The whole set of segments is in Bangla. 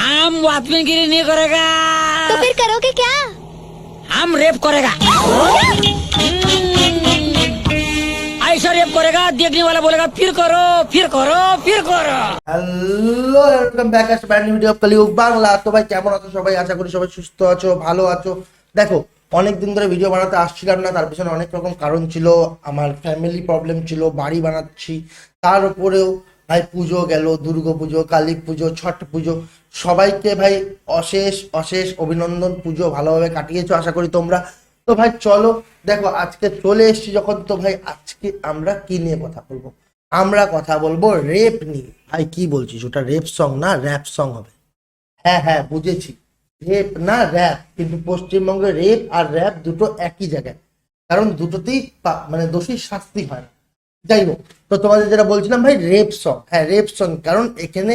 हम आदमीगिरी नहीं करेगा। तो फिर करोगे क्या? हम रेप करेगा। ऐसा रेप करेगा, देखने वाला बोलेगा फिर करो फिर करो फिर करो। হ্যালো ওয়েলকাম ব্যাক আস ব্র্যান্ড নিউ ভিডিও কলিউগ বাংলা। তো ভাই কেমন আছো সবাই? আশা করি সবাই সুস্থ আছো, ভালো আছো। দেখো অনেকদিন ধরে ভিডিও বানাতে আসছিলাম না, তার পিছনে অনেক রকম কারণ ছিল। আমার ফ্যামিলি প্রবলেম ছিল, বাড়ি বানাচ্ছি, তার উপরেও ভাই পুজো গেল, দুর্গা পুজো, কালী পুজো, ছট পুজো। সবাইকে ভাই অশেষ অশেষ অভিনন্দন, পুজো ভালোভাবে কাটিয়েছো আশা করি তোমরা। তো ভাই চলো দেখো আজকে চলে এসেছি যখন, তো ভাই আজকে আমরা কি নিয়ে কথা বলবো? আমরা কথা বলবো রেপ নিয়ে। ভাই কি বলছিস, ওটা রেপ সং না র্যাপ সং হবে? হ্যাঁ হ্যাঁ বুঝেছি, রেপ না র্যাপ, কিন্তু পশ্চিমবঙ্গে রেপ আর র্যাপ দুটো একই জায়গায়, কারণ দুটোতেই মানে দোষীর শাস্তি হয় না। যাই হোক, তো তোমাদের যেটা বলছিলাম ভাই রেপ সং, হ্যাঁ রেপ সং, কারণ এখানে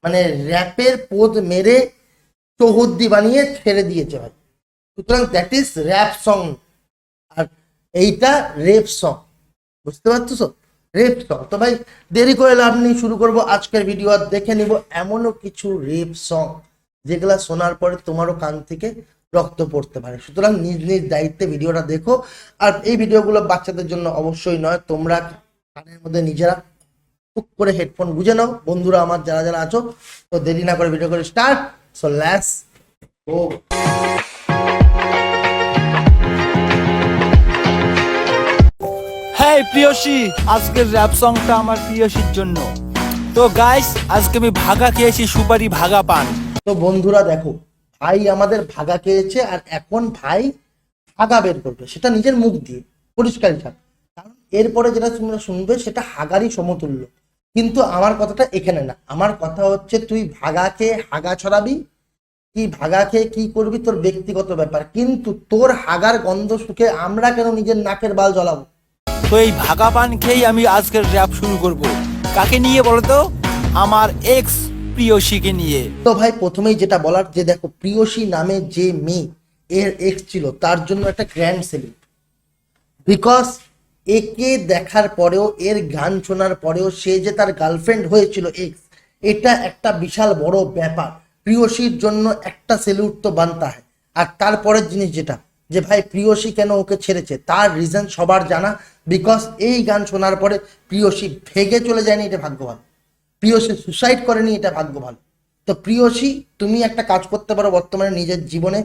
মানে র্যাপের পদ মেরে চৌহদ্দি বানিয়ে ছেড়ে দিয়েছে ভাই, সুতরাং দ্যাট ইজ র্যাপ সং, আর এইটা রেপ সং। বুঝতে পারছো? Rape song. তো ভাই দেরি করে লাভ নেই, শুরু করবো আজকের ভিডিও। আর দেখে নিব এমনও কিছু রেপ সং যেগুলা শোনার পরে তোমারও কান থেকে রক্ত পড়তে পারে। সুতরাং নিজ নিজ দায়িত্বে ভিডিওটা দেখো। আর এই ভিডিওগুলো বাচ্চাদের জন্য অবশ্যই নয়, তোমরা কানের মধ্যে নিজেরা টুক করে হেডফোন গুঁজে নাও। বন্ধুরা আমার যারা যারা আছো, তো দেরি না করে ভিডিও করে স্টার্ট। So let's go. হ্যাঁ প্রিয়সী, আজকের র্যাপ সংটা আমার প্রিয়সীর জন্য। তো গাইস, আজকে আমি ভাগা খেয়েছি, সুপারি ভাগা পান। তো বন্ধুরা দেখো, ভাই আমাদের ভাগা খেয়েছে, আর এখন ভাই হাগা বের করবে, সেটা নিজের মুখ দিয়ে পরিষ্কারই থাক, কারণ এরপরে যেটা তোমরা শুনবে সেটা হাগারই সমতুল্য। কিন্তু আমার কথাটা এখানে না, আমার কথা হচ্ছে তুই ভাগা খেয়ে হাগা ছড়াবি কি ভাগা খেয়ে কি করবি তোর ব্যক্তিগত ব্যাপার, কিন্তু তোর হাগার গন্ধ শুকে আমরা কেন নিজের নাকের বাল জ্বলাবো? তো এই ভাগা পান খেয়েই আমি আজকের র্যাপ শুরু করব। কাকে নিয়ে বলো তো? আমার এক্স প্রিয়সীকে নিয়ে। তো ভাই প্রথমেই যেটা বলার, যে দেখো প্রিয়সী নামে যে মেয়ে এর এক্স ছিল, তার জন্য একটা গ্র্যান্ড সেলিব্রেট, বিকজ একে দেখার পরেও, এর গান শোনার পরেও সে যে তার গার্লফ্রেন্ড হয়েছিল এক্স, এটা একটা বিশাল বড় ব্যাপার। প্রিয়সীর জন্য একটা সেলুট তো বানতা হয়। আর তারপরের জিনিস যেটা, যে ভাই প্রিয়সী কেন ওকে ছেড়েছে, তার রিজন সবার জানা। বিকজ এই গান শোনার পরে প্রিয়সী ভেগে চলে যায়নি, এটা ভাগ্য ভালো। প্রিয়সী সুসাইড করেনি, এটা ভাগ্য ভালো। তো প্রিয়সী, তুমি একটা কাজ করতে পারো বর্তমানে নিজের জীবনে,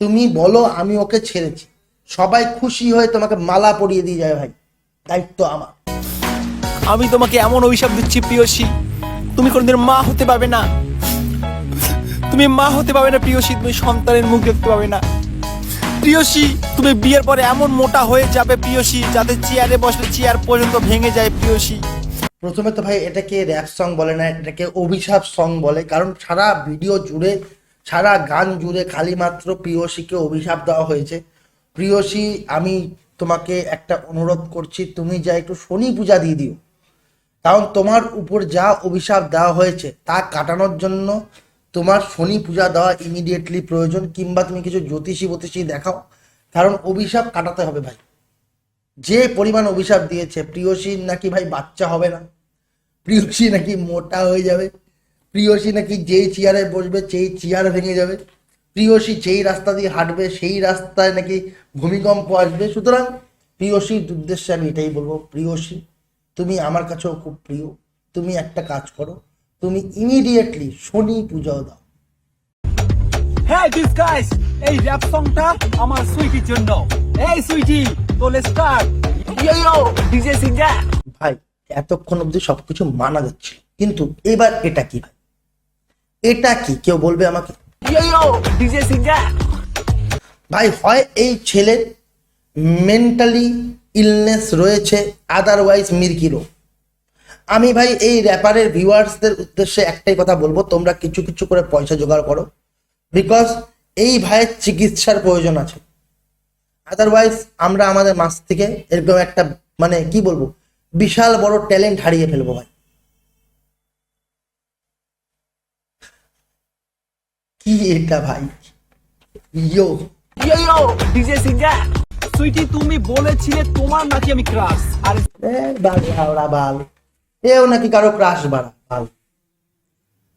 তুমি বলো আমি ওকে ছেড়েছি, সবাই খুশি হয়ে তোমাকে মালা পরিয়ে দিয়ে যায়। ভাই দায়িত্ব আমার। আমি তোমাকে এমন অভিশাপ দিচ্ছি প্রিয়সী, তুমি কোনোদিন মা হতে পারবে না। তুমি মা হতে পারবে না প্রিয়সী, তুমি সন্তানের মুখ দেখতে পাবে না প্রিয়সী। তুমি বিয়ের পরে এমন মোটা হয়ে যাবে প্রিয়সী, যাতে চেয়ারে বসলে চেয়ার পর্যন্ত ভেঙে যায় প্রিয়সী। প্রথমে তো ভাই এটাকে র্যাপ সং বলে না, এটাকে অভিশাপ সং বলে, কারণ সারা ভিডিও জুড়ে, সারা গান জুড়ে খালি মাত্র প্রিয়সীকে অভিশাপ দেওয়া হয়েছে। প্রিয়সী, আমি তোমাকে একটা অনুরোধ করছি, তুমি যা একটু শনি পূজা দিয়ে দিও, কারণ তোমার উপর যা অভিশাপ দেওয়া হয়েছে তা কাটানোর জন্য তোমার শনি পূজা দেওয়া ইমিডিয়েটলি প্রয়োজন, কিংবা তুমি কিছু জ্যোতিষী দেখাও, কারণ অভিশাপ কাটাতে হবে ভাই। যে পরিমাণ অভিশাপ দিয়েছে, প্রিয়সীর নাকি ভাই বাচ্চা হবে না, প্রিয়সী নাকি মোটা হয়ে যাবে, প্রিয়সী নাকি যেই চেয়ারে বসবে সেই চেয়ার ভেঙে যাবে, প্রিয়সী যেই রাস্তা দিয়ে হাঁটবে সেই রাস্তায় নাকি ভূমিকম্প আসবে। সুতরাং প্রিয়সীর উদ্দেশ্যে আমি এটাই বলবো, প্রিয়সী তুমি আমার কাছেও খুব প্রিয়, তুমি একটা কাজ করো, তুমি ইমিডিয়েটলি শনি পূজাও দাও। হ্যাঁ দিস গাইস, এই র্যাপ সংটা আমার সুইটির জন্য। এই সুইটি, তো let's start. Yo DJ singer. ভাই এতক্ষণ অবধি সবকিছু মানা যাচ্ছে, কিন্তু এবার এটা কি ভাই? এটা কি কেউ বলবে আমাকে? ইয়ো ডিজে সিঙ্গার। ভাই হয় এই ছেলের মেন্টালি ইলনেস রয়েছে, আদারওয়াইজ মির্গিরো। আমি ভাই এই র্যাপারের ভিউয়ার্সদের উদ্দেশ্যে একটাই কথা বলবো, তোমরা কিছু কিছু করে পয়সা জোগাড় করো, বিকজ এই ভাইয়ের চিকিৎসার প্রয়োজন আছে। আদারওয়াইজ আমরা আমাদের মাছ থেকে এরকম একটা মানে কি বলবো বিশাল বড় ট্যালেন্ট হারিয়ে ফেলবো ভাই। কি এটা ভাই? ইয়ো ইয়ো ডিজে সিঙ্গার। সুইটি, তুমি বলেছিলে তোমার নাকি আমি ক্রাশ। আর বাল বাল, এও নাকি কারো ক্রাশ বাড়া বাল।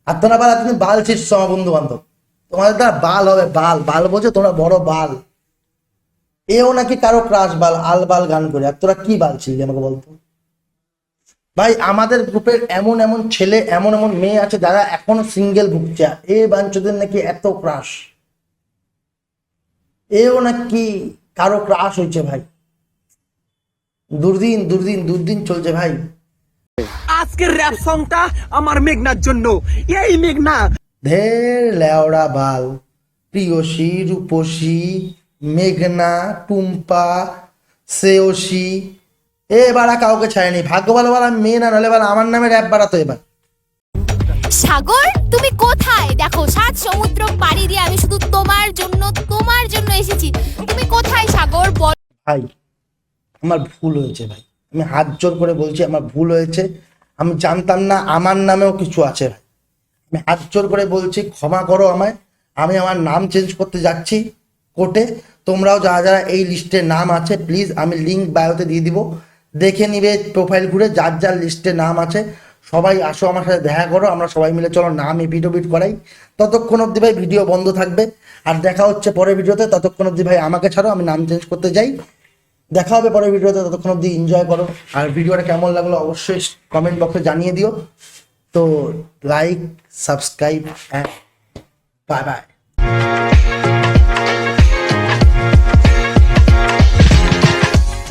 আর তোমরা বাল তুমি বাল ছিটছো আমার বন্ধু বান্ধব, তোমাদের দ্বারা বাল হবে, বাল বাল বোঝো তোমরা, বড় বাল। এও নাকি কারো ক্রাশ বাল, আল বাল গান করে, আর তোরা কি বাল ছিলি আমাকে বলতো ভাই। আমাদের গ্রুপের এমন এমন ছেলে, এমন এমন মেয়ে আছে যারা এখনো সিঙ্গেল ভুগছে, এ বাঞ্চদের নাকি এত ক্রাশ, এও নাকি কারো ক্রাশ হয়েছে ভাই। দুর্দিন দুর্দিন দুর্দিন চলছে ভাই। আজকের র‍্যাপ সংটা আমার মেঘনার জন্য। এই মেঘনা ঢের লেওড়া বাল, প্রিয়সী, রূপসী, মেঘনা, টুম্পা, শ্রেয়সী, এবার আর কাউকে ছাড়েনি। ভাগ্য ভালো বলা মেয়ে না, নাহলে বলা আমার নামে র‍্যাপ বাড়াতো এবার। সাগর তুমি কোথায়? দেখো 7 সমুদ্র পাড়ি দিয়ে আমি শুধু তোমার জন্য এসেছি। তুমি কোথায় সাগর বল? ভাই আমার ভুল হয়েছে ভাই, আমি হাত জোর করে বলছি আমার ভুল হয়েছে। আমি জানতাম না আমার নামেও কিছু আছে ভাই, আমি হাত জোর করে বলছি ক্ষমা করো আমায়। আমি আমার নাম চেঞ্জ করতে যাচ্ছি কোর্টে। তোমরাও যারা যারা এই লিস্টে নাম আছে প্লিজ, আমি লিঙ্ক বায়োতে দিয়ে দিব, দেখে নিবে প্রোফাইল ঘুরে, যার যার লিস্টে নাম আছে সবাই আসো আমার সাথে দেখা করো, আমরা সবাই মিলে চলো নাম এপিডোপিট করাই। ততক্ষণ অবধি ভাই ভিডিও বন্ধ থাকবে, আর দেখা হচ্ছে পরের ভিডিওতে। ততক্ষণ অবধি ভাই আমাকে ছাড়ো, আমি নাম চেঞ্জ করতে যাই। দেখা হবে পরের ভিডিওতে, ততক্ষণ অবধি এনজয় করো। আর ভিডিওটা কেমন লাগলো অবশ্যই কমেন্ট বক্সে জানিয়ে দিও। তো লাইক, সাবস্ক্রাইব, বাই বাই।